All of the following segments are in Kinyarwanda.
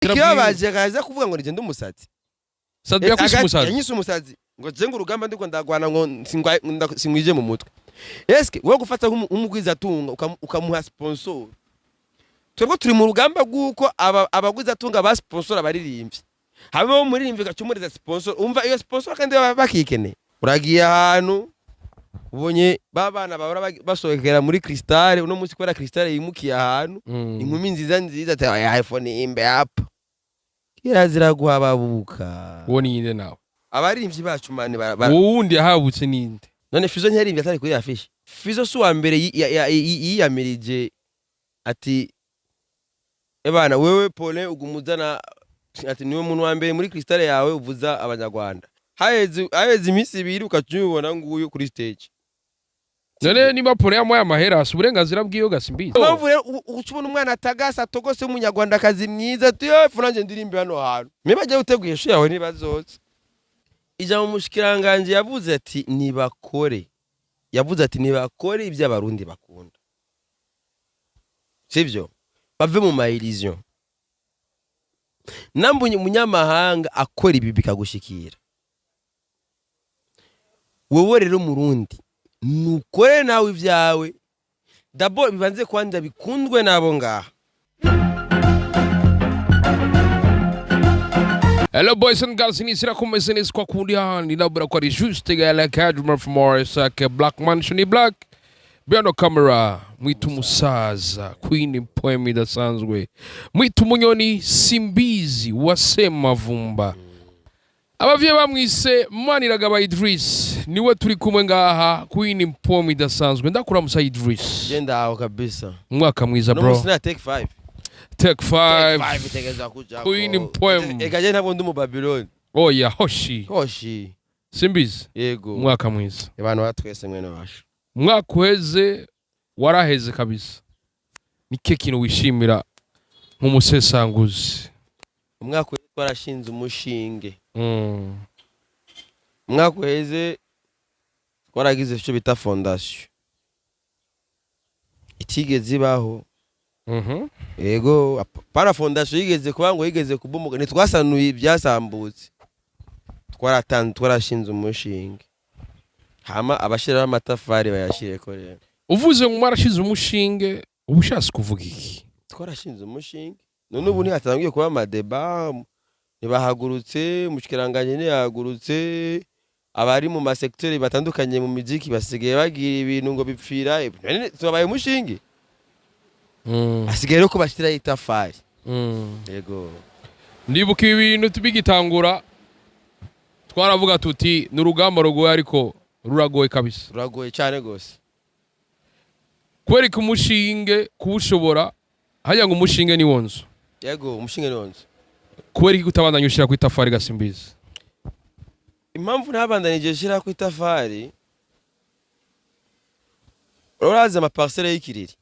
ikibabaje kaza kuvuga ngo nije ndumusatsi satb yakwise umusazi yanyise umusazi ngo je ngo urugamba ndiko ndagwana ngo singwije mu mutwe eske wo gufata nk'umugwiza atunga ukamuha sponsor twebwe turi mu rugamba guko abagwiza atunga ba sponsor abaririmbyi habo muririmbyi gacumuriza sponsor umva iyo sponsor kandi bakikene uragiye ahantu ubonye babana bahora basohokera muri Crystal uno munsi kwera Crystal yimukiye ahantu inkumi nziza ati iPhone imbe apa kirazira guhababuka uwo ni inde nawe abaririmbyi bacu mane uwundi yahabutse ninde none FIZZO ntiyarimbye atari kuri afishe FIZZO si wa mbere yiyamirije ati ebana wewe Pole ugumuzana ati niwe muntu wa mbere muri Crystal yawe uvuza abanyarwanda haheze iminsi ibiri ukacubona nguyu kuri stage none niba Pole yamuhaye amahera uburenganzira bw'iyo gasimbizi mpamvu rero ucubona umwana atagasa atogose w'umunyarwandakazi mwiza ati yefu nanjye ndirimbe hano hantu mbe ajya guteguye ishu yawe ntibazotse ijambo umushikiranganje yavuze ati nibakore ibyo abarundi bakunda sivyo bave mu maillusion nambunye umunyamahanga akora ibi bikagushikira wewe rero murundi nukore nawe ivyawe dabo bibanze kwanza bikundwe nabo ngaha. Hello boys and girls, inisira kumeze neza kwa kundi handi nabura kwa ari juste gala Kadmer from Morris Black Mansion Black behind camera mwitu umusaza Queen poem idasanzwe mwitu umunyoni Simbizi wasema vumba abavye bamwise Maniragaba Idris niwe turi kumwe ngaha Queen poem idasanzwe ndakuramusa Idris genda aho kabisa mwaka mwiza bro no take 5 Take 5 itegeza kuja Queen poem egaje nabo ndi mu Babylon oya hoshi Simbizi yego mwaka mwiza abantu batwese mwene washo mwaka uheze waraheze kabisa nike kintu wishimira nk'umusesanguzi umwaka uheze twarashinze umushinge umwaka uheze twaragize icyo bita fondation itigeze ibaho yego para fondation yigeze kuba ngo yigeze kubumuka ntitwasanuye ibyasambutse twarashinze umushinge hama abashira amatafari bayashire ko rero uvuze ngo marashize umushinge ubushasi kuvuga iki twarashinze umushinge none ubu ntihatangiye kuba amadeba ntibahagurutse umushikiranganje ntiyahagurutse abari mu masektori batandukanye mu muziki basigaye bagira ibintu ngo bipfira tubaye umushinge asigaye ko bashira itafari yego ndibuka ibintu tubigitangura twaravuga tuti n'urugamba rugoye ariko ruragoye kabisa ruragoye cyane gose kwereka umushinge kubushobora hajya ngo umushinge ni wonzo yego umushinge ni wonzo kwereka utabandanya ushira ku itafari gasimbizi impamvu nabandanije shira ku itafari uraza ama parcelle y'ikiriri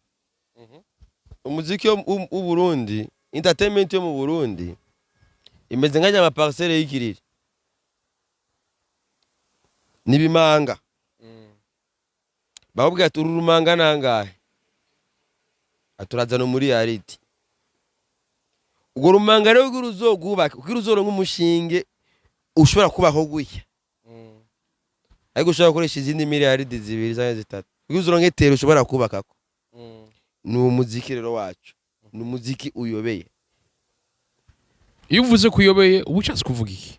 umuziki w'u Burundi entertainment yo mu Burundi imeze nk'anya ama parcelle y'ikiriri nibimanga babubwira ati urumanga nangahe aturaza no muri yariti ubwo rumanga rero ruzogubaka ukiruzoro nk'umushinge ushobora kubaho guya ariko ushobora gukoresha izindi miliyaridi zibiri cyangwa zitatu ukiruzoro nk'etero ushobora kubakako ni umuziki rero wacu ni umuziki uyobeye iyo uvuze kuyobeye ubushatse kuvuga iki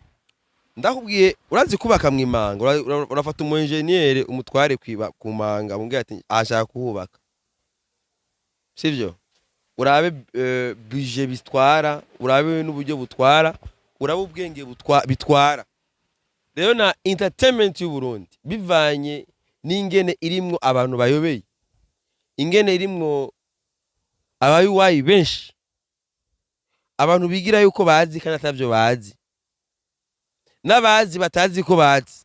ndakubwiye urazi kubaka mwimanga urafata umu engineer umutware ku manga umubwira ati ashaka kuhubaka sivyo urabe budget bitwara urabe n'uburyo butwara urabe ubwenge bitwara rero na entertainment y'u Burundi bivanye n'ingene irimwo abantu bayobeye ingene irimwo abayuwayi benshi abantu bigira yuko bazi kandi atavyo bazi nabazi batazi ko bazi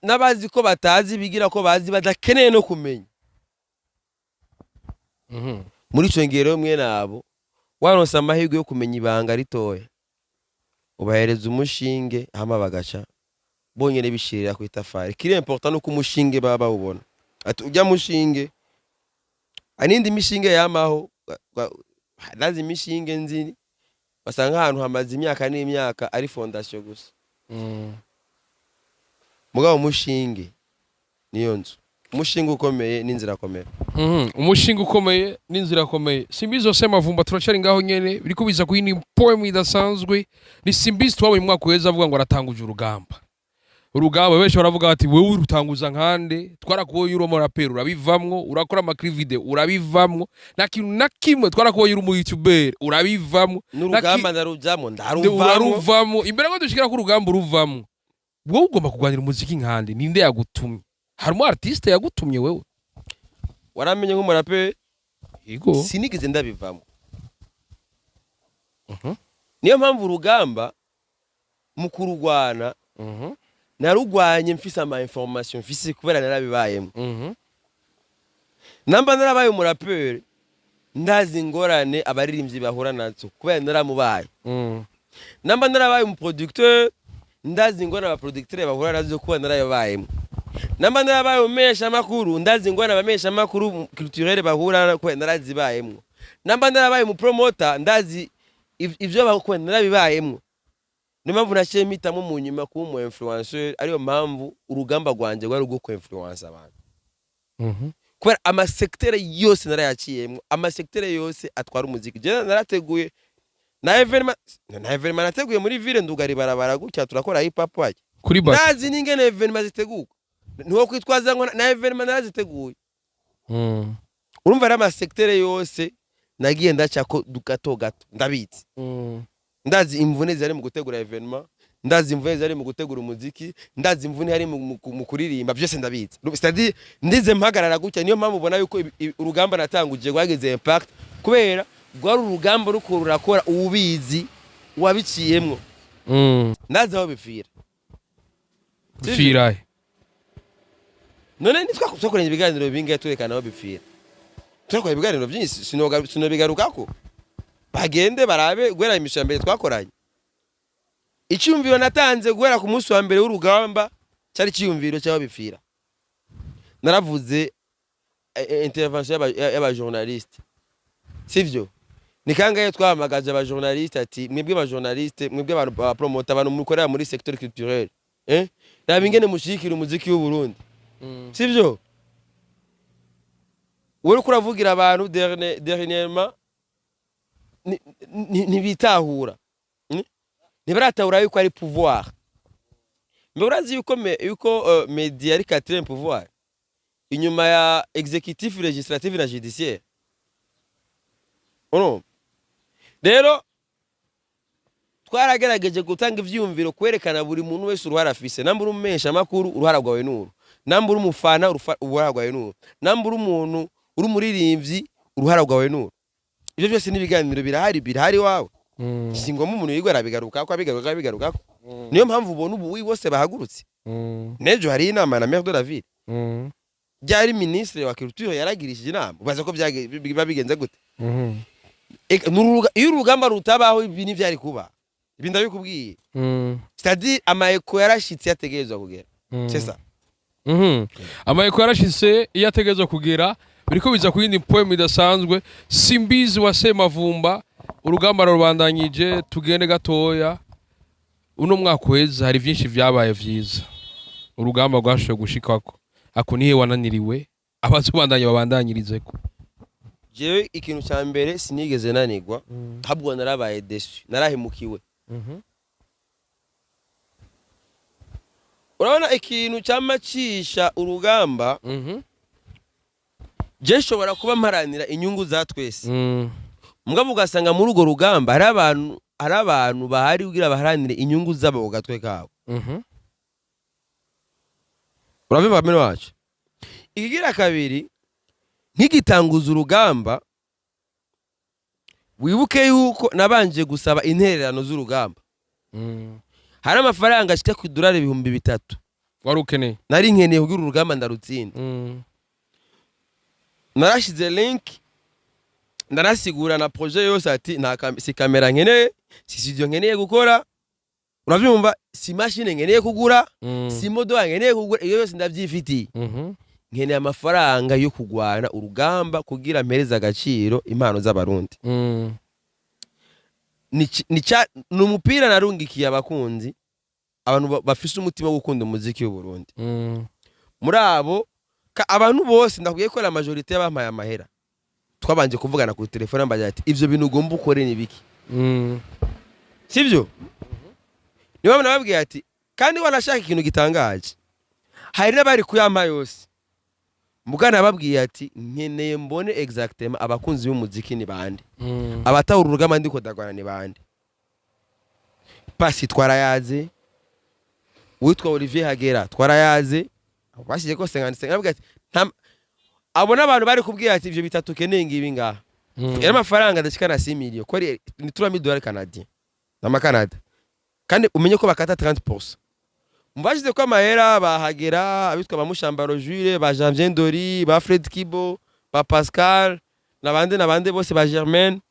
nabazi ko batazi bigira ko bazi badakeneye no kumenya muri ico ngero mwe nabo waronse amahirwe yo kumenya ibanga ritoya ubahereza umushinge hama bagaca bonyene bishirira ku itafari kiri important nuko umushinge baba ubona ati ujya mushinge anindi mishinge yamaho ndazi imishinge nzi basanga ahantu hamaze imyaka n'imyaka ari fondation gusa mugabo umushinge niyo nzu umushinga ukomeye n'inzira akomeye umushinga ukomeye n'inzira akomeye Simbizi wase mavumba turacari ngaho nyene biriko biza ku yindi poem idasanzwe ni Simbizi twabonye mu mwaka weza avuga ngo aratanguje urugamba benshi baravuga ati wewe urutanguza nkande twarakuboye uri umuraperi urabivamwo urakora amaklip video urabivamwo nta kintu na kimwe twarakuboye uri mu YouTuber urabivamwo n'urugamba ndaruvamwo imbere ngo dushikira ku rugamba uruvamwo wowe ugomba kugwanira umuziki nkande ninde yagutumye harimo artiste yagutumye wewe waramenye nk'umuraperi yego sinigeze ndabivamwo niyo mpamvu urugamba mu kurugwana narugwanye mfise ama information mfise kubera narabibayemo namba narabaye umuraperi ndazi ingorane abaririmbyi bahura nazo kubera naramubaye namba narabaye umuproducteur ndazi ingorane abaproducteur bahura nazo kubera narababayemo namba narabaye umesha makuru ndazi ingorane abamesha makuru culturel bahura kubera narazibayemo namba narabaye umupromoter ndazi ivyo bakubera narabibayemo ni mpamvu naciye mpitamo mu nyuma kuba umu influencer ariyo mpamvu urugamba rwanje rwari rwo ku influence abantu kubera amasektere yose narayaciyemo amasektere yose atwara umuziki je narateguye na evenement nateguye muri ville ndugari barabara gutya turakora hip hop wake kuri base nazi ningene evenement ziteguka niho kwitwaza ngo na evenement naraziteguye urumva ari amasektere yose nagiye ndacako gato ndabitse ndazi imvune zari mu gutegura evenement ndazi imvune zari mu gutegura umuziki ndazi imvune hari mu kuririmba byose ndabitse c'est-à-dire ndize mpagarara gutya niyo mpamvu ubona yuko urugamba natanguje gwageze impact kubera gwari urugamba ruko rurakora ubizi wabiciyemwo ndazi aho bifira none nitwakoranye ibiganiro bingahe turekana aho bifira turakora ibiganiro byinshi sinobigarukako bagende barabe gwera imisha mbere twakoranye icyumviro natanze gwera ku munsi wa mbere w'urugamba cyari cyumviro cyaho bifira naravuze intervention y'aba journaliste sivyo ni kangaye twahamagaje aba journaliste ati mwebwe aba journaliste mwebwe abantu ba promoter abantu mukorera muri secteur culturel nabingene mushikira umuziki w'u Burundi sivyo wari kuravugira abantu dernièrement ntibitahura ntibaratahura yuko ari pouvoir mbe urazi yuko media ari quatrième pouvoir inyuma ya exécutif législatif na judiciaire rero twaragerageje gutanga ivyumviro kwerekana buri muntu wese uruhara afise namba uri umesha makuru uruhara rwawe n'uru namba uri umufana uruhara rwawe n'uru namba uri umuntu uri umuririmbyi uruhara rwawe n'uru ibyo byose nibiganiro birahari wawe singoma umuntu yigwa arabigaruka ko abigaruka niyo mpamvu ubona ubu bose bahagurutse nejo hari inama na maire de la ville byari ministre wa culture yaragirishije inama ubaza ko bigenze gute iyo urugamba rutabaho ibi ni byari kuba ibi ndabikubwiye c'est-à-dire amaeko yarashitse yategerezwa kugera c'est ça amaeko yarashitse yategerezwa kugera biriko biza ku yindi poem idasanzwe Simbizi wase mavumba urugamba rubandanyije tugende gatoya uno mwaka weza hari byinshi byabaye vyiza urugamba rwashoye gushikako ako nihe wananiriwe abazubandanye babandanyirizeko jewe ikintu cya mbere sinigeze nanigwa habwo narabaye déçu narahemukiwe urabona ikintu cyamacisha urugamba je shobora kuba mparanira inyungu za twese mugabo ugasanga muri ugo rugamba hari abantu bahari ugira baharanire inyungu zabo gatwe kabo urabimva bamwe wacu ikigira kabiri nkigitanguza urugamba wibuke yuko nabanje gusaba intererano z'urugamba hari amafaranga ashika ku $3 3,000 warukeneye nari nkeneye kugira urugamba ndarutsinda narashize link ndarasigura na projet yose ati si kamera nkeneye si studio nkeneye gukora uravyumva si machine nkeneye kugura si modo nkeneye kugura iyo yose ndavyifitiye nkeneye amafaranga yo kugwana urugamba kugira mpereza agaciro impano z'abarundi ni umupira narungikiye abakunzi abantu bafise umutima wo gukunda umuziki w'u Burundi. Muri abo abantu bose ndakubwiye ko la majorité y'abampaye amahera twabanje kuvugana ku telefone mbaje ati ivyo bintu ugomba ukore ni biki. Sivyo? Niba nababwiye ati kandi wanashaka ikintu gitangaje hari n'abari kuyampa yose mugana ababwiye ati nkeneye mbone exactement abakunzi b'umuziki ni bande abatawura urugamba ndiko dagwana ni bande. Pasi twarayaze witwa Olivier Hagera twarayaze bashije ko 55 nababwiye ati abo n'abantu bari kubwira ati ivyo bitatu keneye ngibi ngaha era amafaranga ndashikana 6 millions ko ni $3000 canadien na Canada kandi umenye ko bakata 30%. Mbashyize ko amahera bahagera abitwa bamushambaro Jules ba Janvier Ndori ba Fred Kibo ba Pascal nabande bose ba Germaine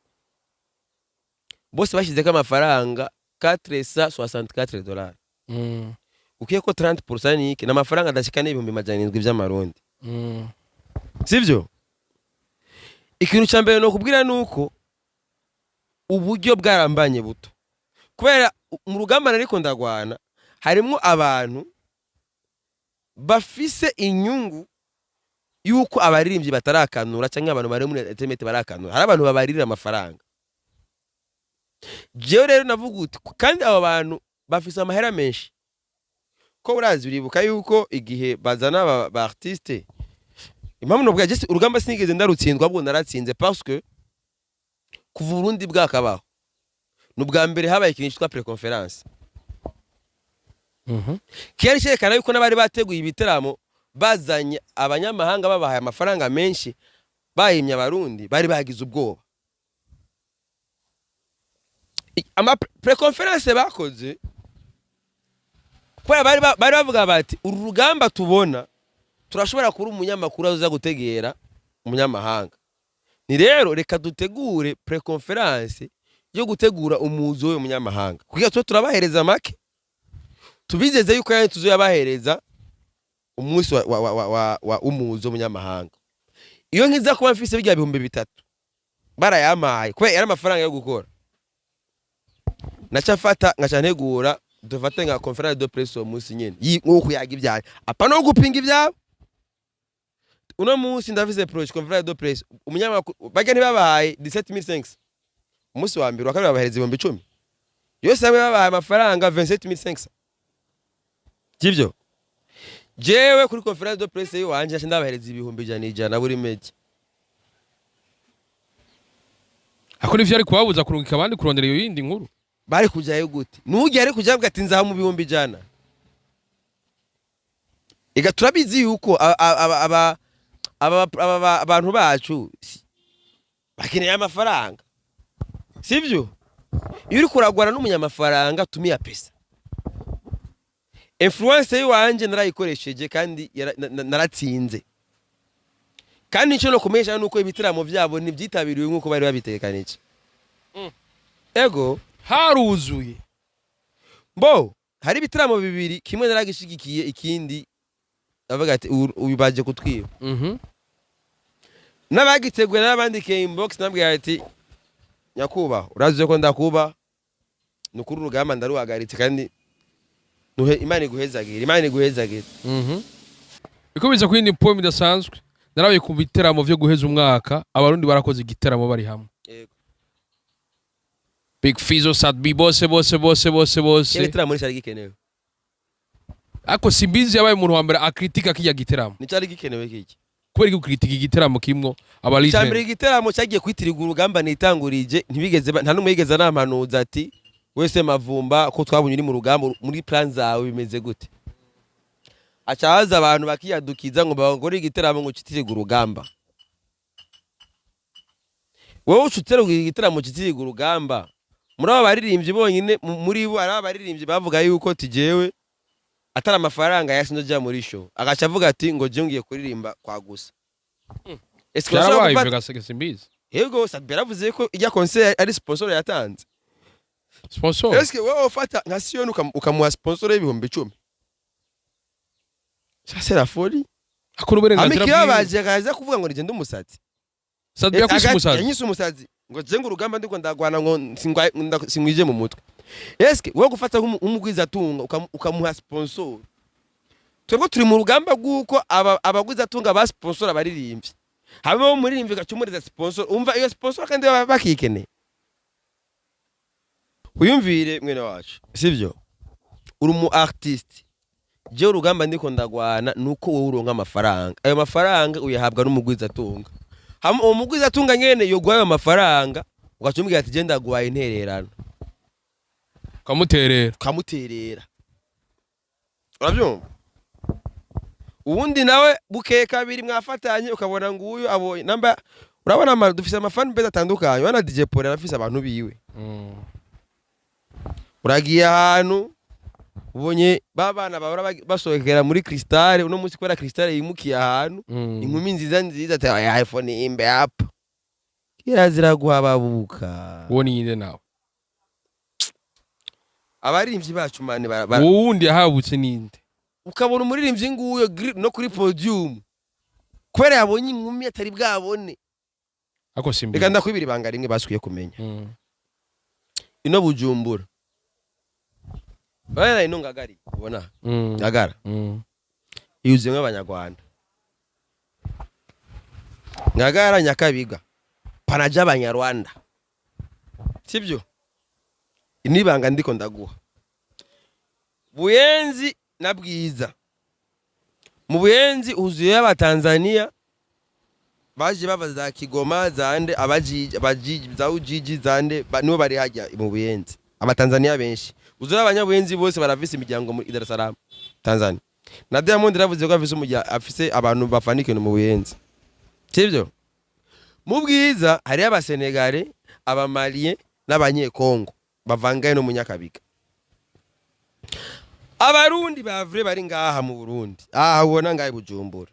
bose bashyize ko amafaranga $464. Ukiye ko 30% ni iki n'amafaranga adashika n'ibihumbi 700 by'amarundi. Sivyo? Ikintu cyambere no kubwira nuko uburyo bwarambanye buto kubera mu rugamba nariko ndagwana harimo abantu bafise inyungu yuko abaririmbyi batarakanura cyangwa abantu bari muri entertainment barakanura hari abantu babarira amafaranga. Jewe rero navuga uti kandi abo bantu bafise amahera menshi ko urazi uribuka yuko igihe bazana ba artiste impamvu no bwa just urugamba sinigeze ndarutsindwa bwo naratsinze parce que kuva Burundi bwakabaho nubwa mbere habaye ikintu cyitwa pre-conference. Kera cyerekana yuko nabari bateguye ibiteramo bazanye abanyamahanga babahaye amafaranga menshi bahimya abarundi bari bagize ubwoba. Ama pre-conference bakoze kwa bari bavuga bati uru rugamba tubona turashobora kuri umunyamakuru aza gutegera umunyamahanga ni rero reka dutegure pre-conference yo gutegura umuzo we umunyamahanga kugira twe turabahereza make tubizeze yuko yani tuzoyabahereza umunsi wa umuzo umunyamahanga. Iyo nkiza kuba mfise bijya 3,000 barayamaye kwe yari amafaranga yo gukora nacafata ngacantegura dufate nka conference de presse umunsi nyene nko kuyaga ibyaye apa no gupinga ibyabo uno munsi ndafise projet conference de presse umunyamakuru bagene babahaye 17500 umunsi wa mbere wakabiri babahereza 10,000 yose hamwe babahaye amafaranga 27500. Kivyo jewe kuri conference de presse yo wanje ndabahereza 1,100 buri meje akuri ivyo ari kubabuza kurungika abandi kurondera iyo yindi nkuru bari kujayo gute nugiye ari kujabwa ati nzaha mu 1,100 ega turabizi yuko abantu bacu bakeneye amafaranga sivyo iyo uri kuragwana n'umunyamafaranga tumia pesa influence yiwanje narayikoresheje kandi naratsinze kandi icyo no kumesha nuko ibitiramo byabo nibyitabiriwe nkuko bari babitekanije. Ego haruzuye mbo hari ibitiramo bibiri kimwe naragishigikiye ikindi avuga ati ubibaje kutwiba n'abagiteguye n'abandike inbox nabwiye ati nyakuba urazuye ko ndakuba nukuri urugamba ndaruhagaritse kandi Imana iguhezagira bikobiza ku yindi poem idasanzwe narabaye ku biteramo byo guheza umwaka abarundi barakoze igiteramo bari hamwe. Yego bigfizzo satb bose igiteramo cyari gikenewe ako SIMBIZI yabaye umuntu wa mbere akritika kijya giteramo ni cyari gikenewe kiki kubera gukritika igiteramo kimwo abali cyambere igiteramo cyagiye kwitiriga urugamba nitangurije ntibigeze nta numwe yigeze namanuza ati wese mavumba ko twabunye uri mu rugamba muri plan zawe bimeze gute acaza abantu bakiyadukiza ngo bagore igiteramo ngo kitiriga urugamba wowe ucutera igiteramo kitiriga urugamba muri aba baririmbyi bonyine muri bo ari abaririmbyi bavuga yuko tijewe atari amafaranga yasinzo jya muri show agaca avuga ati ngo je ngiye kuririmba kwa gusa est-ce que ça SIMBIZI yego satb yaravuze ko ijya concert ari sponsor yatanze sponsor est-ce que wowe ufata nka Sion ukamuha sponsor y'ibihumbi 10 ça c'est la folie akora uburenganzira bwiwe baje gaza kuvuga ngo nije ndumusatsi satb yakuze umusazi yanyise umusazi ngo je ngo urugamba ndiko ndagwana ngo singwije mu mutwe. Eske wowe gufata nk'umugwiza atunga ukamuha sponsor. Twebwe turi mu rugamba guko abagwiza atunga ba sponsor abaririmbyi. Habo umuririmbyi gacumuriza sponsor umva iyo sponsor kandi bakikene. Uyumvire mwene wacu sivyo uri mu artiste je urugamba ndiko ndagwana nuko wowe uronka amafaranga ayo mafaranga uyahabwa n'umugwiza atunga uwo mugwiza atunga nyene yo gwayo amafaranga ugacumbira ati je ndagwaye intererano kamuterera urabyumva ubundi nawe bukeye kabiri mwafatanye ukabona nguyu abonye namba urabona dufise amafan base atandukanye wana DJ Paul arafise abantu biwe uragiye ahantu ubonye babana bahora basohokera muri Crystal uno munsi kwera Crystal yimukiye ahantu inkumi nziza ata iPhone imbe hapa kirazira guhababuka uwo ni yinde nawe abaririmbyi bacu mane uwundi yahabutse ninde ukabona umuririmbyi nguyo no kuri podium kwera yabonye inkumi atari bwabone ako simbi reka ndakwibira ibanga rimwe basukiye kumenya ino Bujumbura bana ino ngagari ubona ngagara yuze nk'abanyarwanda ngagara Nyakabiga panaja abanyarwanda sibyo inibanga ndiko ndaguha Buyenzi na Bwiza mu Buyenzi uzuye abatanzania baje babaza Kigoma zande abajiji za ujiji zande nibo bari hajya mu Buyenzi abatanzania benshi uzuye abanyabuyenzi bose baravise imiryango muri Dar es Salaam Tanzania na Diamond ravuze ko afise abantu bafanike mu Buyenzi sibyo mu Bwiza hari abasenegale abamalien n'abanyekongo bavangaye no munyakabiga abarundi bavre bari ngaha mu Burundi ubona ngaye Bujumbura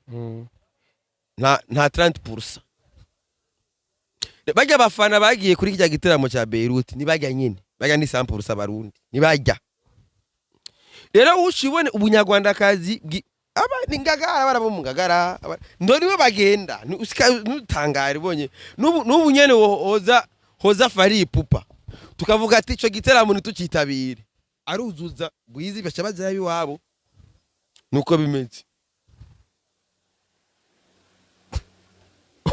nta 30% bajya bafana bagiye kuri kijya giteramo cya Beirut ni bajya nyine bajya ni 100% abarundi ni bajya rero ushibone ubunyarwandakazi aba ningagara barabo mu ngagara ndoniwe bagenda nutangare bonye nubu nyene hoza fari pupa tukavuga ati ico giteramo nitukitabire aruzuza Bwizi bacha baza biwabo nuko bimeze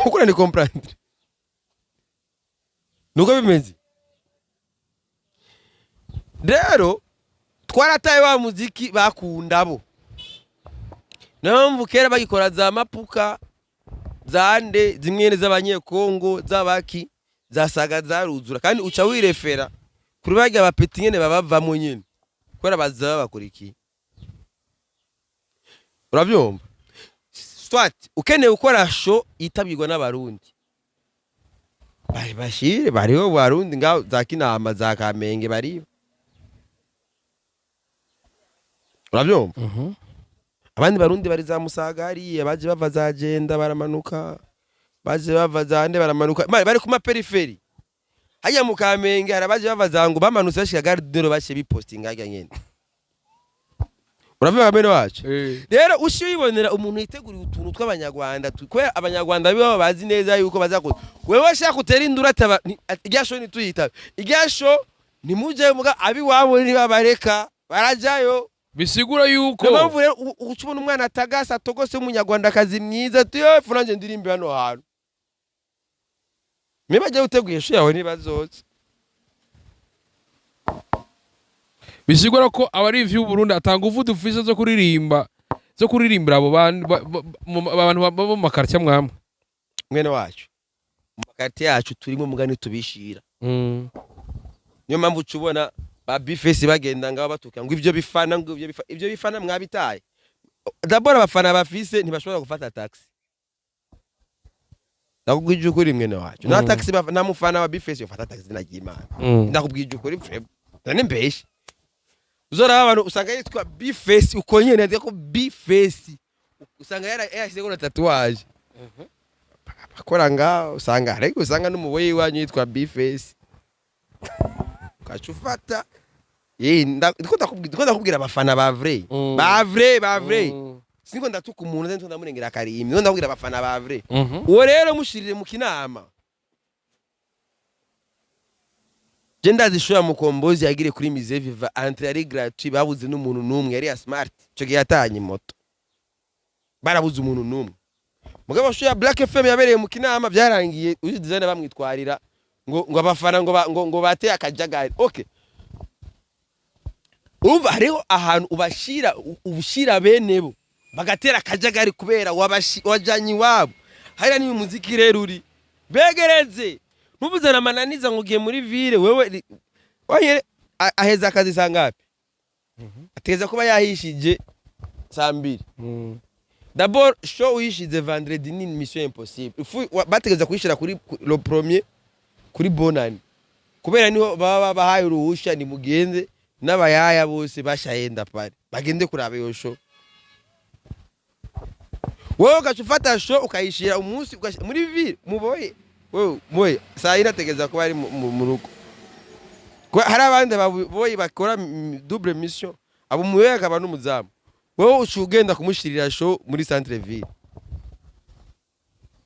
ukura ni comprendre nuko bimeze rero twarataye wa muziki bakunda bo namvu kera bagikora za mapuka zande zimwe z'abanyekongo z'abaki zasaga zaruzura kandi uca wirefera kuri bajya bapeti nyene babavamo nyene kwera bazaba bakuriki urabyumva swat ukeneye ukora show itabirwa n'abarundi bashire bariho barundi ngaho za Kinama za Kamenge bariho urabyumva abandi barundi bari za Musagari baje bava za Agenda baramanuka baje bava za Nde baramanuka bari kuma periphery hajya mu Kamenge harabaje bava za ngo bamanutse bashika gardero bashe bipostinga hajya nyene uravuga kamene wacu rero ushibonera umuntu yiteguriye utuntu tw'abanyarwanda kwera abanyarwanda bibo bazi neza yuko bazako wewe washaka kutera indura ataba iryasho ni tuyita iryasho ni muje muga abi wabo ni babareka barajayo bisigura yuko mpamvu rero ucubona umwana atagasa togose umunyarwandakazi mwiza tiyo franje ndirimbe hano hantu mebajya uteguye sho yawe nibazotse bisigura ko abari vyu Burundi atanga uvudu ufise zo kuririmbira abo abantu baba mu makartia mwamwe mwene wacu mu makartia yacu turimo mugani tubishira niyo mpamvu ucubona ba bifesi bagenda ngaho batuka ngo ivyo bifana mwabitaye d'abord abafana bafise ntibashobora gufata taxi nakubwije ukuri mwene wacu na taxi na mufana wa bifesi ufata taxi n'agimana ndakubwije ukuri none mbeshe uzora abantu usanga yitwa bifesi uko nyene ndiko bifesi usanga yashyize ko tatuwaje akora ngaho usanga ariko usanga n'umuboyi wanyu yitwa bifesi kachufata ndiko ndakubwira abafana ba vrai siniko ndatuka umuntu nzo ndamurengera karimi nzo ndakubwira abafana ba vrai uwo rero mushirire mu Kinama je ndazi show ya mukombozi yagire kuri Musée Viva entre ari gratuit babuze n'umuntu numwe yari ya smart cyo giyatanye moto barabuze umuntu numwe mugabo show ya Black FM yabereye mu kinama byarangiye uzi designer bamwitwarira ngo abafana ngo bateye akajagari. Okay, urumva hariho ahantu ubushira benebo bagatera akajagari kubera wajanye wabo. Hariya ni umuziki rero uri begereze ntubuzana amananiza ngo ugiye muri ville wewe aheza akazi sangapi ateza kuba yahishije saa 2. D'abord show uyishize vendredi ni mission impossible. Bategeza kuyishira kuri le premier kuri bonani kubera niho baba bahaye uruhusha ni mugenze n'abayaya bose bashayenda pare bagende kuraba yo show. Wowe ugacufata show ukayishira umunsi muri ville muboye wowe saa irategeza kuba ari mu rugo. Hari abandi baboye bakora double mission abo muwe akaba n'umuzamu wowe ucugenda kumushirira show muri centre ville.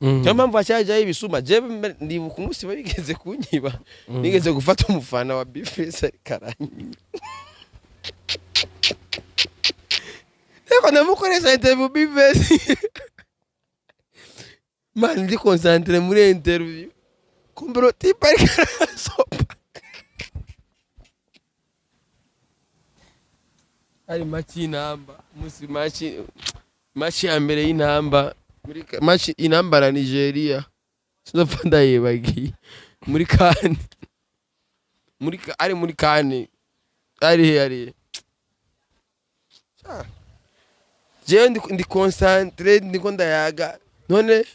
Mpamvu achaje ibisuma je ndibuka umunsi babigeze kunyiba nigeze gufata umufana wa bigfizzo karanyi Eko namukoresha interview bigfizzo man ndi concentré muri interview kumbero tipa sopa ari machi namba musi machi ya mbere y'intamba machi inamba na Nigeria sinopfanda yebagi muri kane muri kane ari je ndi concentré ndiko ndayaga none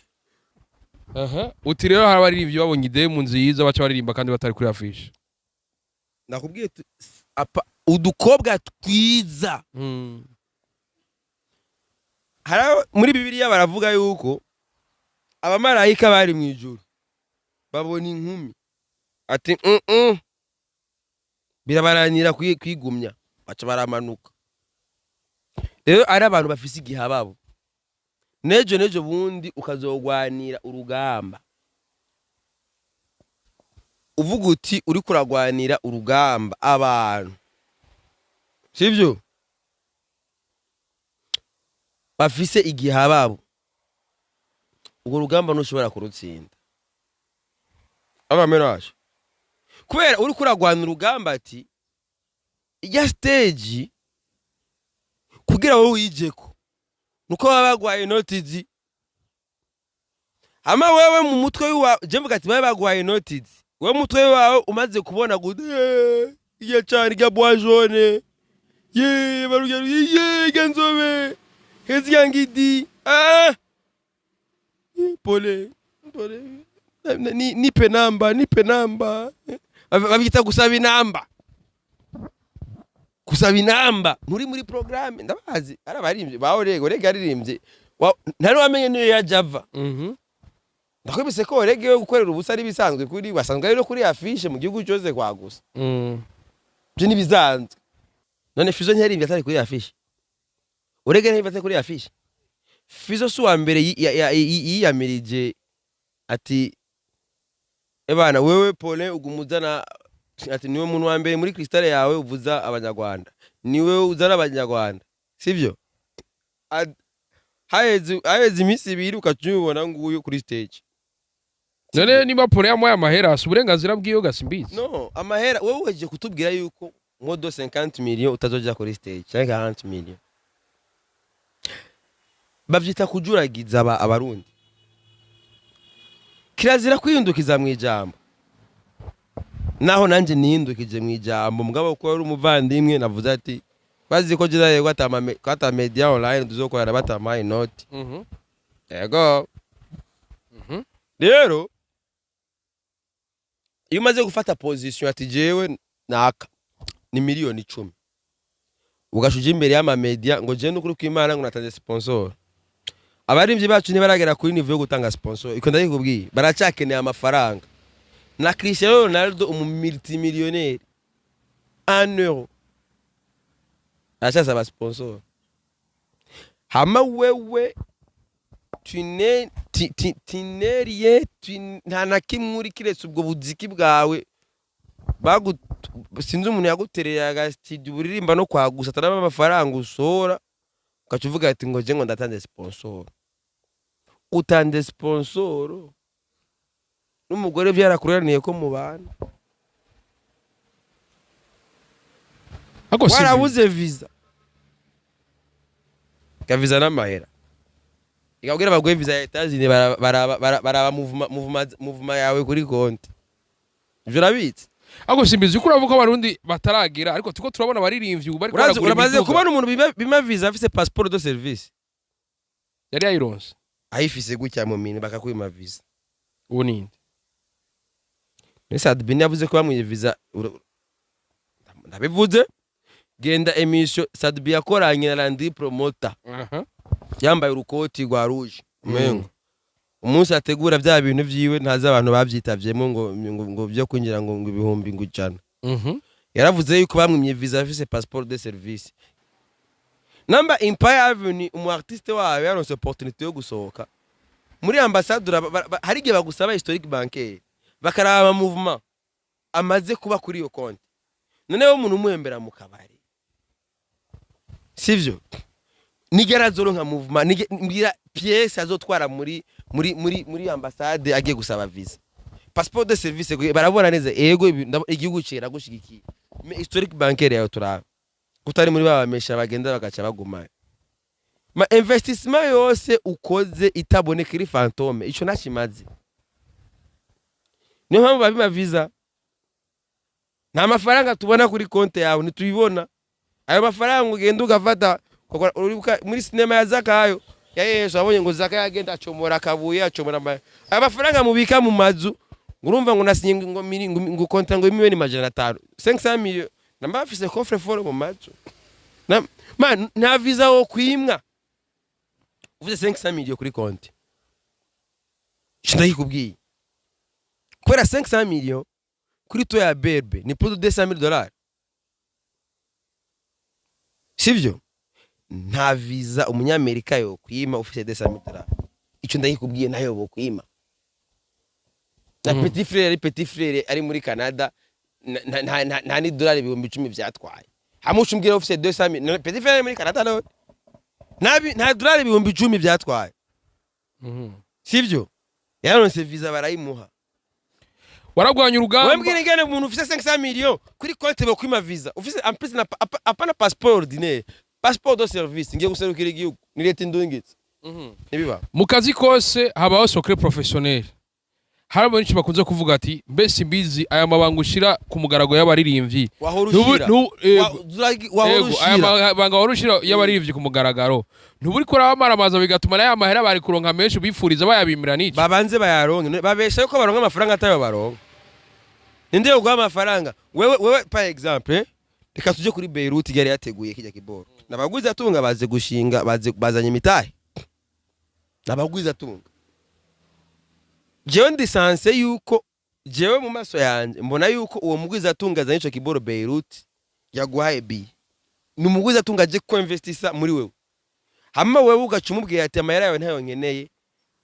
uti rero hari abaririmbyi babonye ide mu nziza baca baririmba kandi batari kuri afishe. Nakubwiye udukobwa twiza hari muri Bibiliya baravuga yuko abamarayika bari mu ijuru babona inkumi ati birabaranira kwigumya baca baramanuka. Rero ari abantu bafise igihababo nejo bundi ukazogwanira urugamba uvuga uti uri kuragwanira urugamba abantu sivyo bafise igihababo ubwo rugamba ntushobora kurutsinda abamenaje kubera uri kuragwana urugamba ati ijya stage kugira wowe wijeko nuko babagwaye notizi ama wewe mu mutwe wa je mvuga ati babagwaye notizi wewe mutwe wawe umaze kubona gude iye cyane rya bois jaune ye baruya ye ganzobe hezi yangidi pole nipe namba babita gusaba inamba muri programme ndabazi arabarimbye baorego rega aririmbye ntari wamenye niyo ya Java ndakwibise ko rege yo gukorera ubusa ari bisanzwe kuri basanzwe rero kuri afishe mu gihugu cyose kwagusa byo ni bizanzwe none FIZZO ntiyarimbye atari kuri afishe urege ntibate kuri afishe FIZZO suwa mbere yiyamirije ati ebana wewe pole ugumuzana ati niwe muntu wa mbere muri crystal yawe uvuza abanyarwanda niwe uzana abanyarwanda sivyo haheze imisi ibiri ukacubona nguyu kuri stage. None niba pole ya moya mahera uburenganzira bw'iyo gasimbizi no amahera wewe uheje kutubwira yuko modo 50 million utazoja kuri stage cyangwa 40 million bavyita kujuragiza abarundi kirazira kwiyundukiza mu ijambo naho nanje nihindukije mu ijambo mugabo ko ari umuvandimwe navuze ati bazi ko jira yego kwata media online tuzokorana batamaye note yego rero iyo umaze gufata position ati jewe naka ni miliyoni 10 ugashuje imbere y'ama media ngo je n'ukuri kw'Imana ngo natanze sponsor abarimvye bacu ntibaragera kuri niveau yo gutanga sponsor iko ndayikubwiye baracakeneye amafaranga na Cristiano Ronaldo multimillionnaire €1 acha ba sponsor hama wewe tinerie nta na kimwe uri kiretse ubwo buziki bwawe bagu sinzi umuntu yagutereye agastudio buririmba no kwagusa atarama amafaranga usora ukaca uvuga ati ngo je ngo ndatanze sponsor utanze sponsor n'umugore byarakuraniye ko mubana warabuze visa ka visa n'amahera ikabwira baguhe visa ya Etats-Unis baraba movement yawe kuri konti ivyo urabitse ako simbizi ko uravuga abarundi bataragira ariko tuko turabona baririmbyi ubu bari kuragura urabaze kubona umuntu bima visa afise passeport de service yari yayironse ayifise gutya mu mini bakakwima visa ubu ninde satb yavuze ko bamwiye visa ndabivuze genda emission satb yakoranye na Randy promoter yambaye urukoti rwa rouge umengo umunsi ategura bya bintu vyiwe ntaza abantu bavyitavyemo ngo byo kwinjira ngo ibihumbi ngujana yaravuze yuko bamwimye visa afise passeport de service namba Empire Avenue umu artiste wawe yaronse opportunité yo gusohoka muri ambassadeur hari gihe bagusaba historique bancaire bakaraba movement amaze kuba kuri iyo konti none wo umuntu umwembera mu kabari sivyo nigerazoro nka movement ngira pièce azotwara muri ambassade agiye gusaba visa passeport de service barabona neza ego igihugu cera gushigikiye historique bancaire yayo turaba kutari muri babamesha bagenda bagaca baguma ma investissement yose ukoze itaboneka iri fantome ico nashimaze niyo mpamvu babima visa nta mafaranga tubona kuri konti yawe nitubibona ayo mafaranga ugenda ugafata muri sinema ya Zakayo ya Yesu abonye ngo Zakayo agenda acomora kabuye acomora amafaranga mubika mu mazu ngurumva ngo nasinye ngo kontra ngo miliyoni 500 500 millions namba afise coffre fort mu mazu man nta visa wo kwimwa uvuze 500 millions kuri konti ndayikubwiye kwera 500 millions kuri to ya berbe ni plus de $200,000 sivyo nta visa umunyamerika yo kwima ufise $200,000 ico ndayikubwiye nayo bo kwima na petit frère ari muri Canada nta ni dollar 10,000 vyatwaye hamucumbwira ufise 200,000 petit frère muri Canada no nta dollar 10,000 vyatwaye sivyo yaronse visa barayimuha waragwanya urugamba wembwira ingene umuntu ufise 500 millions kuri konti bo kwima visa ufise en plus na apana passeport ordinaire passeport de service ngiye guserukira igihugu ni leta indungitse nibiba mu kazi kose habaho secret professionnel hari benshi bakunze kuvuga ati mbe simbizi aya mabanga ushira ku mugarago y'abaririmbyi aya mabanga warushira y'abaririmbyi ku mugaragaro ntuburi ko rabamara amaza bigatuma ya mahera bari kuronka menshi bifuriza bayabimira n'iki babanze bayaronke babesha yuko baronka amafaranga atayo baronka ninde yo guha amafaranga wewe par exemple reka tuje kuri Beirut yari yateguye kijya kiboro nabagwiza atunga baze gushinga bazanye imitahe nabagwiza atunga jewe ndi sanse yuko jewe mu maso yanje mbona yuko uwo mugwiza atunga azanye ico kiboro Beirut yaguhaye bi ni umugwiza atunga aje ko investisa muri wewe hama wewe ugacumubwiye ati amahera yawe ntayo nkeneye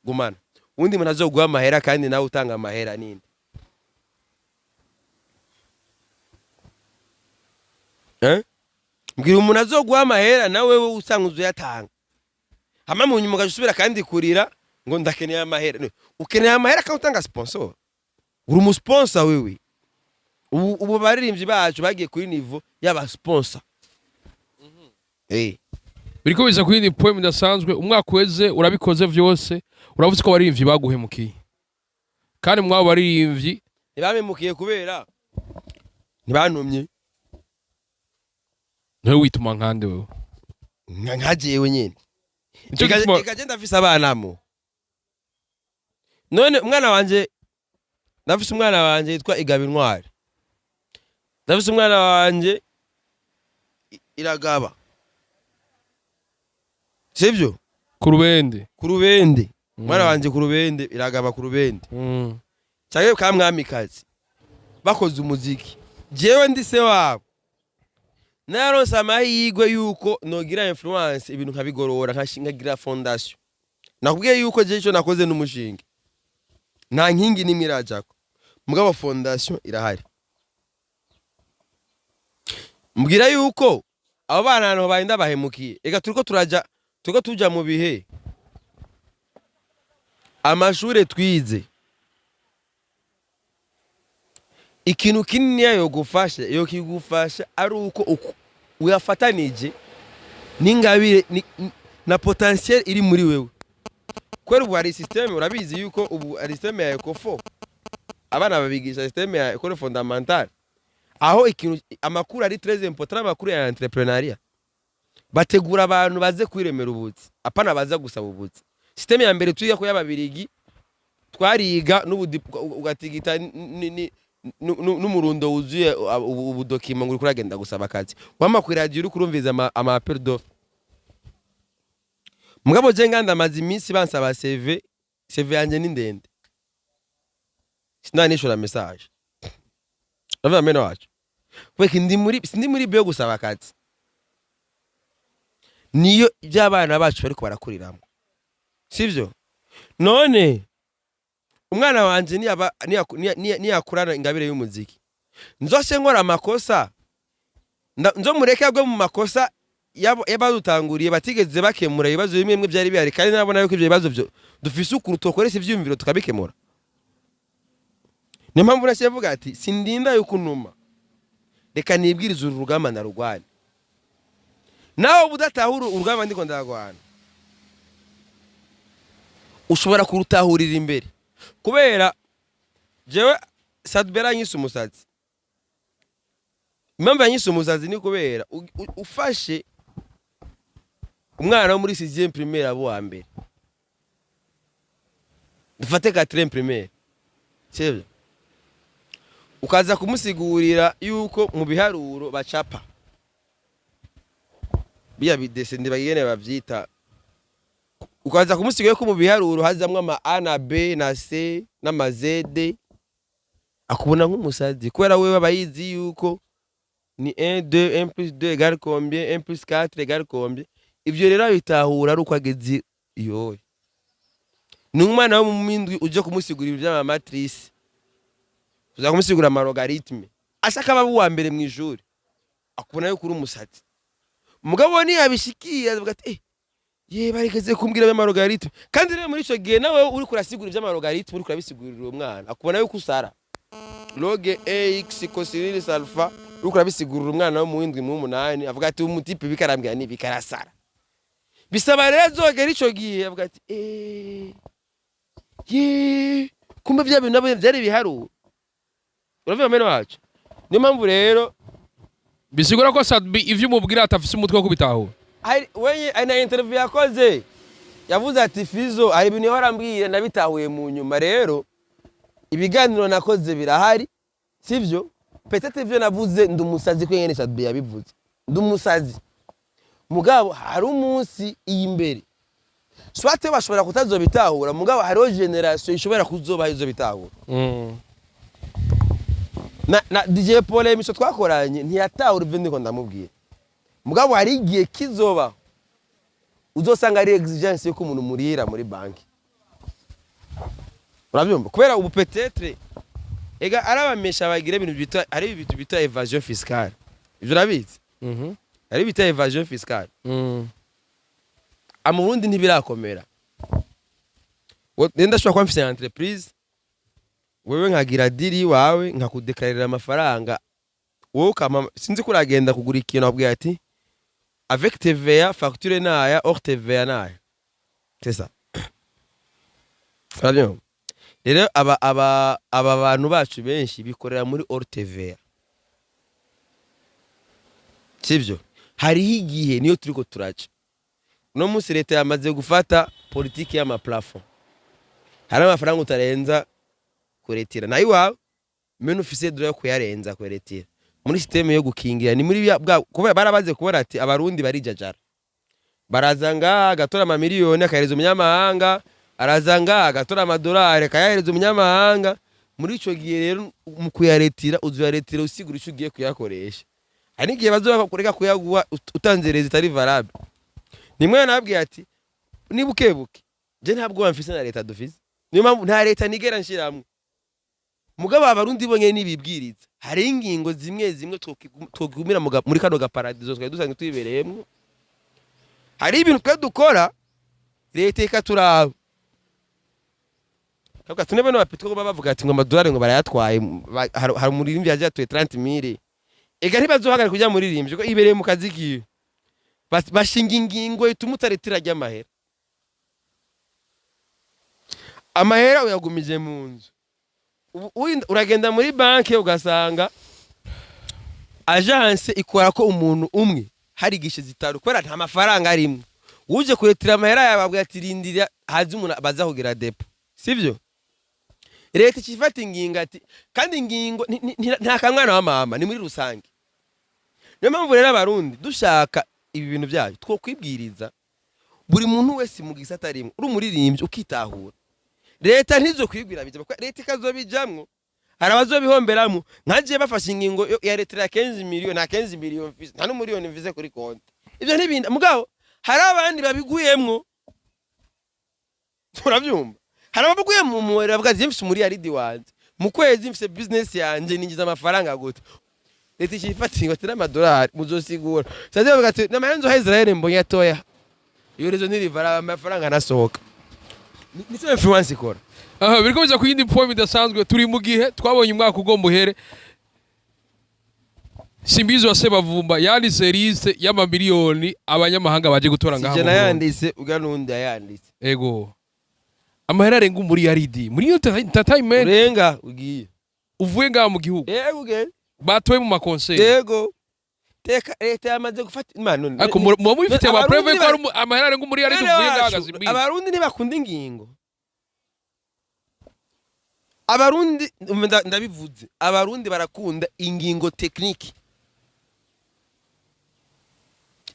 gumana undi muntu azoguha amahera kandi nawe utanga amahera ninde mbwira umuntu azoguha amahera nawe wewe usanga uzuyatanga hama mu nyuma ugasubira kandi kurira ngo ndakeneye amahera ukeneye amahera kandi utanga sponsor uri umu sponsor wewe ubu baririmbyi bacu bagiye kuri niveau y'aba sponsor biriko biza ku yindi point idasanzwe umwaka weze urabikoze vyose uravuze ko baririmbyi baguhemukiye kandi mwabo baririmbyi ntibamemukiye kubera ntibantumye ntawe wituma nkande wewe nkajewe nyene ikagenda afise abana mu none umwana wanje ndafise umwana wanje yitwa Igaba Intwari ndafise umwana wanje Iragaba sivyo kurubende umwana wanje kurubende Iragaba kurubende cyangwa kamwamikazi bakoze umuziki jewe ndi se wabo naronse amahirwe yuko nogira influence ibintu nkabigorora nkashingagira fondation nakubwiye yuko je ico nakoze n'umushinga nta nkingi n'imwe irajako mugabo fondation irahari mbwira yuko abo bana hano bahinda bahemukiye ega turiko tuja mu bihe amashure twize ikintu kinini yo kigufasha ari uko uyafatanije n'ingabire na potentiel iri muri wewe kwera ubu hari systeme urabizi yuko ubu ari systeme ya ekofo abana babigisha systeme ya école fondamentale aho ikintu amakuru ari très important amakuru ya entrepreneuria bategura abantu baze kwiremera ubutsi apana baza gusaba ubutsi systeme ya mbere twiga ko y'ababirigi twariga ugatigita n'umurundo wuzuye ubudokima ngo kuragenda gusaba akazi wama kwiragira uri kurumviza ama appel d'offre mugabo je nganda amazi iminsi bansaba CV yanje ni ndende sinanishura message ava meno wacu kweki ndi muri byo gusaba akazi niyo by'abana bacu bariko barakuriramo sivyo none umwana wanje niyakurana ingabire y'umuziki nzose nkora amakosa nzo mureke agwe mu makosa yabadutanguriye batigeze bakemura ibibazo bimwe byari bihari kandi nabona yuko ibyo bibazo byo dufise ukuru tokorese ivyumviro tukabikemura niyo mpamvu nashivuga ati sindinda yuko numa reka nibwiriza urugamba ndarugwana nawe budatahura urugamba ndiko ndagwana ushobora kurutahurira imbere kubera jewe satb nyise umusazi impamvu yanyise umusazi ni kubera ufashe umwana wo muri 6e primaire abo wa mbere dufate 4e primaire sibyo ukaza kumusigurira yuko mu biharuro bacapa biya bidesende bagene bavyita ukaza kumusigurira ko mu biharuro hazamwe ama A na B na C n'ama Z akubona nk'umusazi kwera wewe abayizi yuko ni 1 2 1 plus 2 égale combien 1 plus 4 égale combien ivyo rero bitahura ari uko ageze yoye ni umwana wo mu mindwi uje kumusigurira iby'ama matrice uza kumusigura ama logarithme ashaka babu wa mbere mu ijuri akubona yuko uri umusazi mugabo ni yabishikiye avuga ati ye barigeze kumbwira bya logarithme kandi rero muri ico gihe nawe uri kurasigura iby'ama logarithme uri kurabisigurira umwana akubona yuko usara log ax cosinus alpha uri kurabisigurira umwana wo mu windwi mu 8 avuga ati umutipe bikarambya ni bikarasara bisaba rero zogera ico gihe avuga ati ye kumbe bya bintu nabo byari biharu uravuga meno wacu niyo mpamvu rero bisigura ko satb ivyo umubwira atafise umutwe wo kubitahura wenye ana interview yakoze yavuze ati FIZZO hari ibintu yarambwiye nabitahuye mu nyuma rero ibiganiro nakoze birahari sivyo petete ivyo navuze ndumusazi ko yene satb yabivuze ndumusazi mugabo hari umunsi iyi imbere swate bashobora kutazobitahura mugabo hariho generation ishobora kuzoba izo bitahura na DJ Paul emisho twakoranye ntiyatahura ivyo ndiko ndamubwiye mugabo hari igihe kizoba uzosanga ari exigence yo kumuntu murira muri banki urabyumva kubera ubu peut-être ega arabamesha bagira ibintu bita ari ibintu bita evasion fiscale ivyo urabizi ari bita evasion fiscale amurundi ntibirakomera wenda shwa kwa mfise entreprise wewe nkagira diri wawe nkakudekarira amafaranga wowe kama sinzi kuragenda kugura ikintu abwiye ati avec TVA facture naya hors TVA naya c'est ça très rero aba bantu bacu benshi bikorera muri hors TVA sivyo hari igihe niyo turiko turaca no munsi leta yamaze gufata politiki y'ama plafond hari amafaranga utarenza kuretira nayo wawe menu ufise droit yo kuyarenza kuretira muri systeme yo gukingira ni muri kubera barabaze kubona ati abarundi barijajara barazanga gatora ama miliyoni akahereza umunyamahanga arazanga agatora amadolari akayahereza umunyamahanga muri ico gihe rero mu kuyaretira uzuyaretira usigura ico ugiye kuyakoresha ari gihe bazoba kureka kuyaguha utanzereza itari valable nimwe nabwiye ati nibukebuke je ntabwo bamfise na leta dufise niyo mpamvu nta leta nigera nshiramwe mugabo abarundi bonye nibibwiriza hari ingingo zimwe zimwe twogumira muri kano gaparadizo twari dusanzwe twibereyemo hari ibintu twe dukora leta ikaturaba kabwa tunebe no bapitwa bavuga ati ngo amadolari ngo barayatwaye hari umuririmbyi yaje atuye 30,000 ega ntibazohagarika kujya muririmbyi ko ibereye mu kazi kiwe bashinga ingingo ituma utaretira ajya amahera uyagumije mu nzu uragenda muri banki ugasanga agence ikora ko umuntu umwe hari gishe zitaru kwera nta mafaranga arimo uje kuretira amahera yababwa ati rindira hazi umuntu baza kugira depo sivyo leta ikifata ingingo ati kandi ingingo nta kamwana wa mama ni muri rusange niyo mpamvu rero abarundi dushaka ibi bintu byayo two kwibwiriza buri muntu wese mu gisata arimo uri umuririmbyi ukitahura leta ntizo kwibwira bijya leta ikazobijamwo hari abazobihomberamo nkaje bafashe ingingo ya leta ya 15 miliyoni na 15 miliyoni nta no miliyoni mvize kuri konti ibyo ntibindi mugabo hari abandi babiguyemwo turabyumva hari abaguye mu mwera bavuga ati mfise muri aridi wanje mu kwezi mfise business yanje ninjiza amafaranga gute leta ikifatinga ati n'amadolari muzosigura saze bavuga ati n'amayenzo ha Israel mbonye atoya iyo rezo nirivara amafaranga nasohoka niso influence ikora biriko biza ku yindi point idasanzwe turi mu gihe twabonye umwaka ugomba uhere Simbizi wa Sebavumba yanditse liste y'amamiliyoni abanyamahanga baje gutora ngaho Sijana yanditse uganundi yanditse ego amahera arenga muri yaridi muri entertainment urenga ugiye uvuye ngaho mu gihugu yego gende batoye mu makonseri yego teka leta yamaze gufata imano ariko mu bifite aba preve ko amahera arenga muri yaridi uvuye ngaho Simbizi abarundi ntibakunda ingingo abarundi ndabivuze abarundi barakunda ingingo technique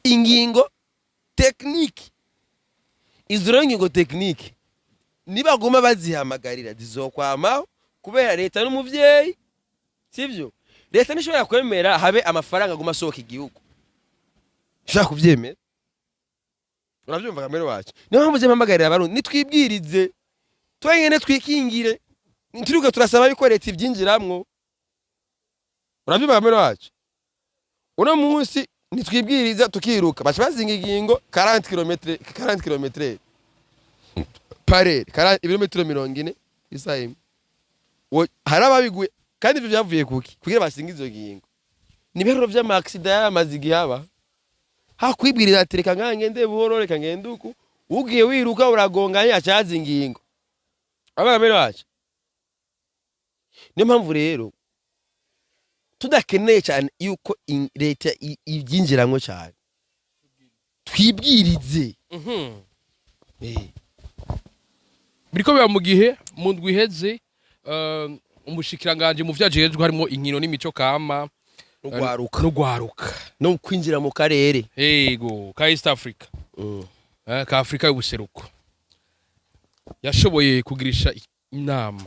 ingingo technique izo ngingo technique nibaguma bazihamagarira zizokwamaho kubera leta n'umuvyeyi sivyo leta nishobora kwemera habe amafaranga aguma sohoka igihugu shaka kuvyemera uravyumva kamere wacu niyo mpamvu mpamagarira abarundi nitwibwirize twengene twikingire ntiruka turasaba yuko leta ivyinjiramwo uravyumva kamere wacu uno munsi nitwibwiriza tukiruka bacha bazinga igingo 40 km pare ibirometero 40 isaha haraba biguye kandi ivyo byavuye kuki kugira basinga izo gingo nibero vya accident y'amazigi haba kwibwiriza atereka ngangende buhoro reka ngenduku ugiye wiruka uragonganya acaza ingingo abamere wacu niyo mpamvu rero tudakeneye cyane yuko leta ibyinjiramwo cyane twibwirize biriko biba mu gihe mu ndwi iheze umushikiranganje mu vyajejwe harimo inkino n'imico kama n'ugwaruka no kwinjira mu karere yego ka East Africa ka Afrika y'ubuseruko yashoboye kugirisha inama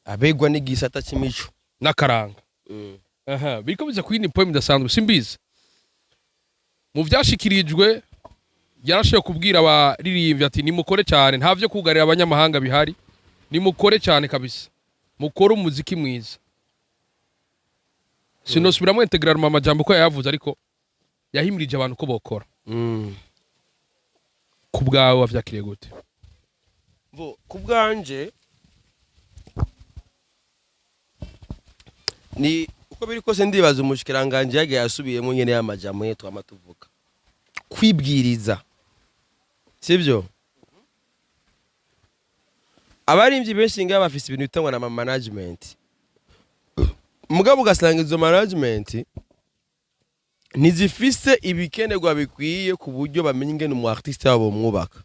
abegwa n'igisata cy'imico n'akaranga biriko biza ku yindi point idasanzwe Simbizi mu vyashikirijwe yarashoboye kubwira abaririmbyi ati nimukore cyane ntavyo kugarira abanyamahanga bihari nimukore cyane kabisa mukore umuziki mwiza sinosubiramo integrate mu majambo ko yavuze ariko yahimirije abantu ko bokora ku bwawe wavyakiriye gute ku bwanje ni uko biri kose ndibaza umushikiranganje yage yasubiyemo nyene y'amajambo ye twama tuvuga kwibwiriza sivyo abarimvyi benshi nga bafise ibintu bitangwa na management mugabo ugasanga izo management nizifise ibikenerwa bikwiye ku buryo bamenye ingene umu artiste wabo mwubaka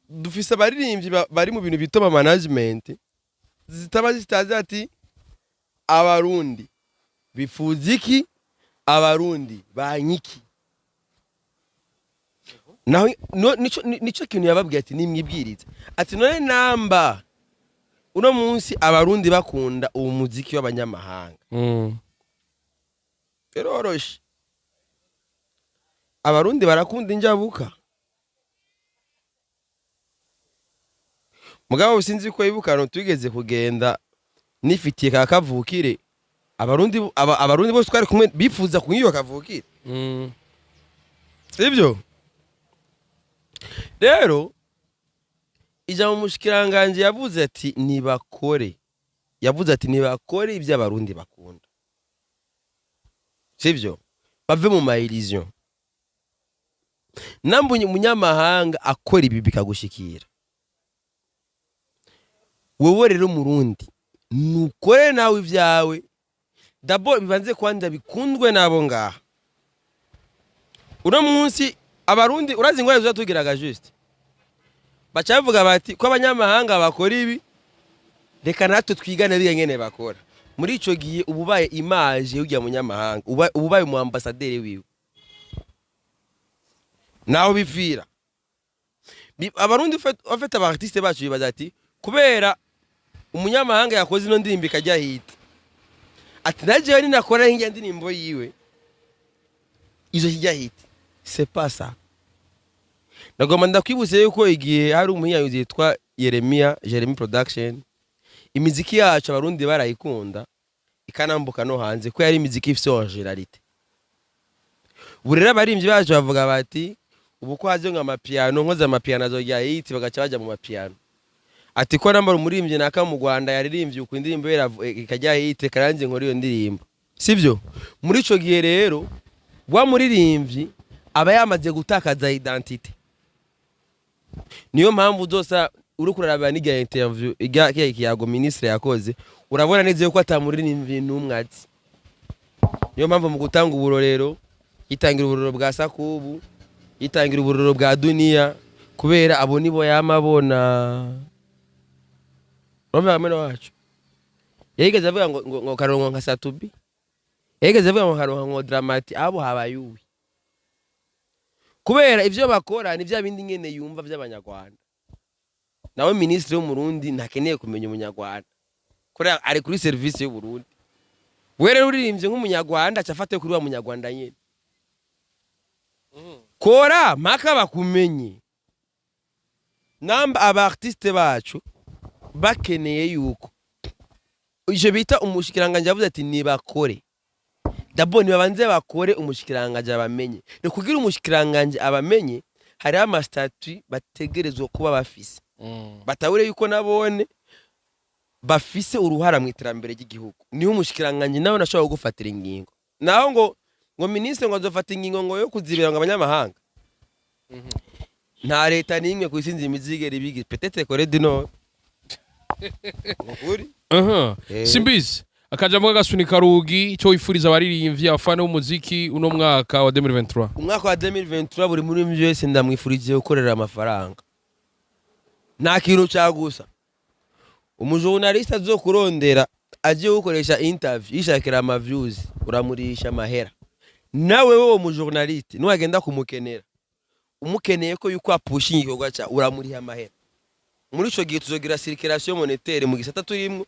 dufise abarimvyi bari mu bintu bitoma management zitaba zitazi ati abarundi bifuza iki abarundi banyiki naho nico kintu yababwiye ati nimwibwirize ati none namba uno munsi abarundi bakunda uwo muziki w'abanyamahanga biroroshe abarundi barakunda injabuka mugabo sinzi ko ibukano tugeze kugenda nifitiye ka kavukire abarundi bose twari kumwe bifuza kunyiyo kavukire sibyo rero ijambo umushikiranganje yavuze ati nibakore ibyo abarundi bakunda sibyo bave mu maillusion nambunye umunyamahanga akora ibi bikagushikira wowe rero murundi nukore nawe ivyawe dabo bibanze kwanza bikundwe nabo ngaha uno munsi abarundi urazi ingwara zatugiraga juste bacavuga bati ko abanyamahanga bakora ibi reka natwe twigane biye nyene bakora muri ico gihe ububaye image y'ujya munyamahanga ububaye mu ambassadeur wiwe naho bivira abarundi bafite abartiste bacu bibaza ati kubera umunyamahanga yakoze ino ndirimbo ikajya hita ati naje ni nakora hinge ndirimbo yiwe izo kijya hita c'est pas ça nagomba ndakwibutse yuko igihe hari umuhinyanyuzi yitwa Jeremy Production imiziki yacu abarundi barayikunda ikanambuka no hanze ko yari imiziki ifise originality burera barimvye bacu bavuga bati ubu ko haje ngamapiano nkoza amapiano azojya hiti bagaca baja mu mapiano ati ko nambara umurimbye naka mu Rwanda yaririmbye uko indirimbo ikajya hiti karanje nkora iyo ndirimbo sivyo muri ico gihe rero wa muririmbyi aba yamaze gutakaza identity niyo mpamvu uzosa uri kuraraba n'igihe interview ikiyago ministre yakoze urabona neze yuko atamuririmbyi n'umwatsi niyo mpamvu mu gutanga uburorero yitangira uburoro bwa Sakubu yitangira uburoro bwa Dunia kubera abo nibo yamabona Romeo ameno wacu yigeze avuga ngo karongo nka satb yigeze avuga ngo karongo ngo dramati abo habayuwi kubera ivyo bakora ni vya bindi nyene yumva vy'abanyarwanda nawe ministre wo Murundi ntakeneye kumenya umunyarwanda kora ari kuri service y'u Burundi were uririmbye nk'umunyarwanda cyafate kuri wa munyarwanda nyene kora maka bakumenye namba abartiste bacu bakeneye yuko ije bita umushikiranganje yavuze ati nibakore dabo nibabanze bakore umushikiranganje abamenye no kugira umushikiranganje abamenye hari ama statut bategerezwa kuba bafise batawure yuko nabone bafise uruhara mu iterambere ry'igihugu niho umushikiranganje nawe nashobora gufatira ingingo naho ngo ministre ngo azofata ingingo ngo yo kuzibira ngo abanyamahanga nta leta nimwe kwisinza imizigere ibigi peut-être Corée du Nord Simbizi akajambo gasunika rugi cyo wifuriza abaririmbyi afana umuziki uno mwaka wa 2023 umwaka wa 2023 buri muri byose ndamwifurije gukorera amafaranga nta kintu cyagusa umujournaliste azokurondera aje gukoresha interview yishakira ama views uramurisha mahera nawe wowe umujournaliste nuwagenda kumukenera umukeneye ko yuko apushinga igikorwa cya uramuriha mahera muri ico gihe tuzogira circulation monétaire mu gisata turimwo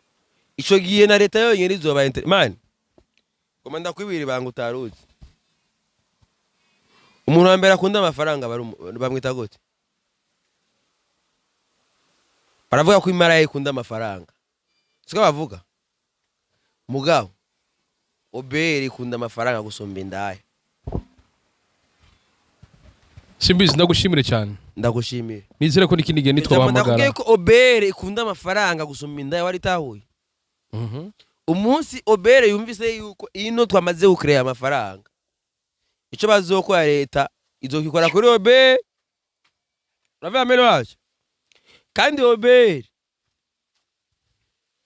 ico gihe na leta yo nyeri zoba man komanda kwibiri banga utaruzi umuntu wambere akunda amafaranga bamwita gute baravuga ko imara ikunda amafaranga siko bavuga mugabo obere ikunda amafaranga gusomba indaya Simbizi ndagushimire cyane ndagushimire nizere ko nikindi gihe nitwabahamagara ndakugiye ko obere ikunda amafaranga gusomba indaya wari tahuye umunsi obere yumvise yuko ino twamaze gucreate amafaranga ico bazokora leta izokikora kuri obere ravya mero wacu kandi obere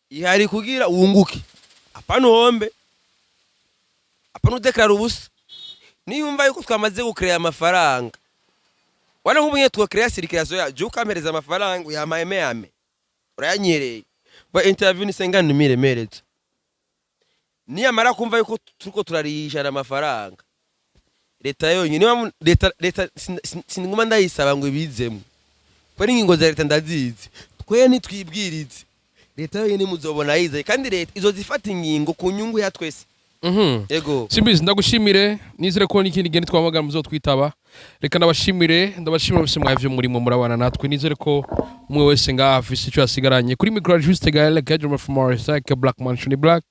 ihari kugira uwunguke apana hombe apana udeklara ubusa niyumva yuko twamaze gucreate amafaranga wana nk'ubunye twocreate circulation ya je ukampereza amafaranga ya mayeme uranyereye ba interview ni 50,000 meretse niyamara kumva yuko turiko turarisha amafaranga leta yonyine leta siniguma ndayisaba ngo ibizemo ko n'ingingo za leta ndazizi twe nitwibwirize leta yonyine muzobona yize kandi leta izozifata ingingo ku nyungu ya twese Yego. Simbizi ndagushimire nizere ko n'ikindi gihe twamagana muzotwitaba reka ndabashimire bose mwavye murimo murabana natwe nizere ko umwe wese ngaha afise icyo yasigaranye kuri micro juste gale Cadre from Morissette Black Mansion Black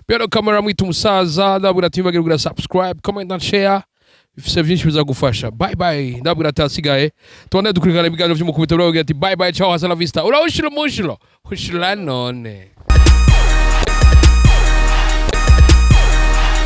Piano camera mwitu musaza ndabura timbagirira subscribe comment and share ifise byinshi bizagufasha bye bye ndabura tasigaye tubone dukurikirana ibiganiro by'umukubito bwo ati bye bye ciao hasta la vista ura ushilo mushilo none